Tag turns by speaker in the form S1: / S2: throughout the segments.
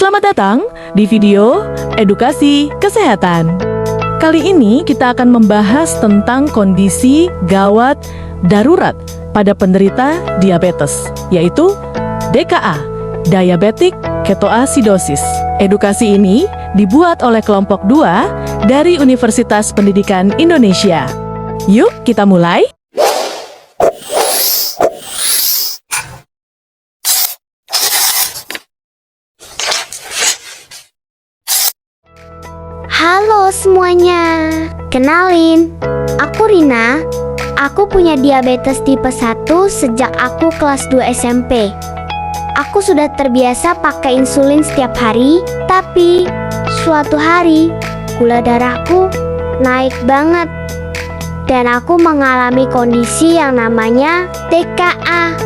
S1: Selamat datang di video Edukasi Kesehatan. Kali ini kita akan membahas tentang kondisi gawat darurat pada penderita diabetes, yaitu DKA, Diabetic Ketoacidosis. Edukasi ini dibuat oleh kelompok 2 dari Universitas Pendidikan Indonesia. Yuk kita mulai!
S2: Halo semuanya, kenalin, aku Rina. Aku punya diabetes tipe 1 sejak aku kelas 2 SMP. Aku sudah terbiasa pakai insulin setiap hari, tapi suatu hari gula darahku naik banget. Dan aku mengalami kondisi yang namanya DKA.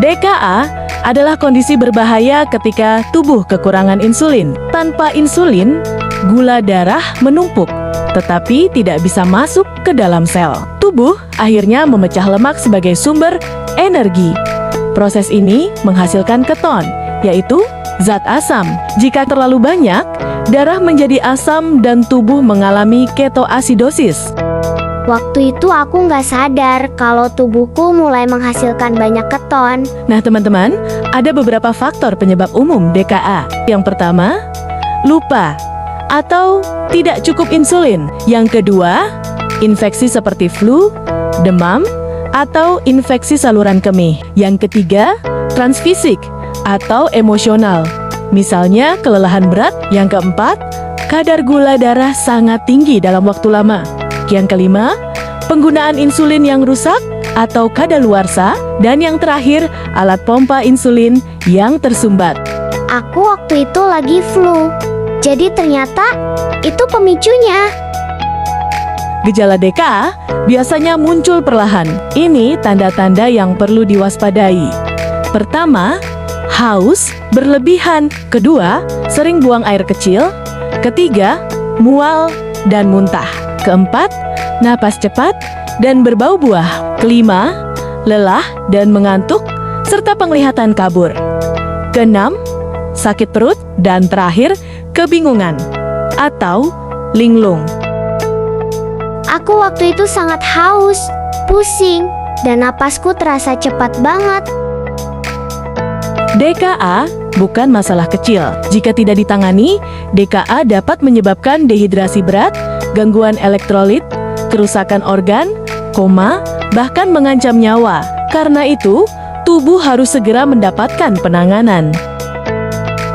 S1: DKA adalah kondisi berbahaya ketika tubuh kekurangan insulin. Tanpa insulin, gula darah menumpuk, tetapi tidak bisa masuk ke dalam sel. Tubuh akhirnya memecah lemak sebagai sumber energi. Proses ini menghasilkan keton, yaitu zat asam. Jika terlalu banyak, darah menjadi asam dan tubuh mengalami ketoasidosis.
S2: Waktu itu aku nggak sadar kalau tubuhku mulai menghasilkan banyak keton.
S1: Nah teman-teman, ada beberapa faktor penyebab umum DKA. Yang pertama, lupa atau tidak cukup insulin. Yang kedua, infeksi seperti flu, demam, atau infeksi saluran kemih. Yang ketiga, transfisik atau emosional. Misalnya kelelahan berat. Yang keempat, kadar gula darah sangat tinggi dalam waktu lama. Yang kelima, penggunaan insulin yang rusak atau kadaluarsa. Dan yang terakhir, alat pompa insulin yang tersumbat.
S2: Aku waktu itu lagi flu, jadi ternyata itu pemicunya.
S1: Gejala DKA biasanya muncul perlahan. Ini tanda-tanda yang perlu diwaspadai. Pertama, haus berlebihan. Kedua, sering buang air kecil. Ketiga, mual dan muntah. Keempat, napas cepat dan berbau buah. Kelima, lelah dan mengantuk serta penglihatan kabur. Keenam, sakit perut. Dan terakhir, kebingungan atau linglung.
S2: Aku waktu itu sangat haus, pusing, dan napasku terasa cepat banget.
S1: DKA bukan masalah kecil. Jika tidak ditangani, DKA dapat menyebabkan dehidrasi berat, gangguan elektrolit, kerusakan organ, koma, bahkan mengancam nyawa. Karena itu, tubuh harus segera mendapatkan penanganan.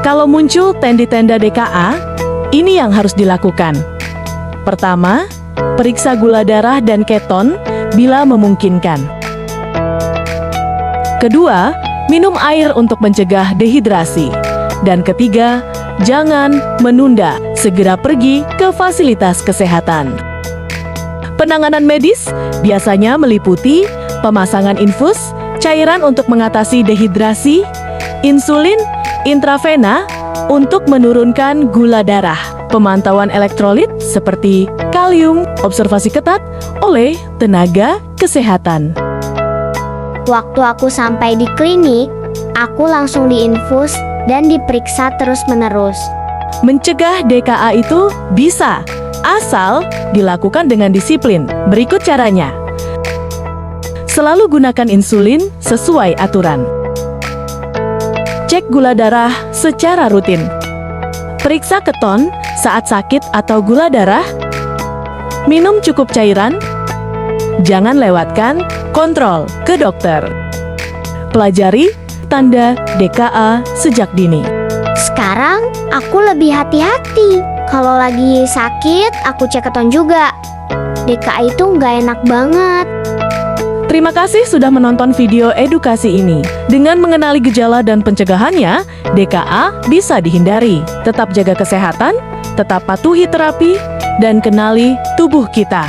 S1: Kalau muncul tanda-tanda DKA, ini yang harus dilakukan. Pertama, periksa gula darah dan keton bila memungkinkan. Kedua, minum air untuk mencegah dehidrasi. Dan ketiga, jangan menunda, segera pergi ke fasilitas kesehatan. Penanganan medis biasanya meliputi pemasangan infus, cairan untuk mengatasi dehidrasi, insulin intravena untuk menurunkan gula darah, pemantauan elektrolit seperti kalium, observasi ketat oleh tenaga kesehatan.
S2: Waktu aku sampai di klinik, aku langsung diinfus dan diperiksa terus-menerus.
S1: Mencegah DKA itu bisa, asal dilakukan dengan disiplin. Berikut caranya. Selalu gunakan insulin sesuai aturan. Cek gula darah secara rutin. Periksa keton saat sakit atau gula darah. Minum cukup cairan. Jangan lewatkan kontrol ke dokter. Pelajari tanda DKA sejak dini.
S2: Sekarang aku lebih hati-hati. Kalau lagi sakit, aku cek keton juga. DKA itu nggak enak banget.
S1: Terima kasih sudah menonton video edukasi ini. Dengan mengenali gejala dan pencegahannya, DKA bisa dihindari. Tetap jaga kesehatan, tetap patuhi terapi, dan kenali tubuh kita.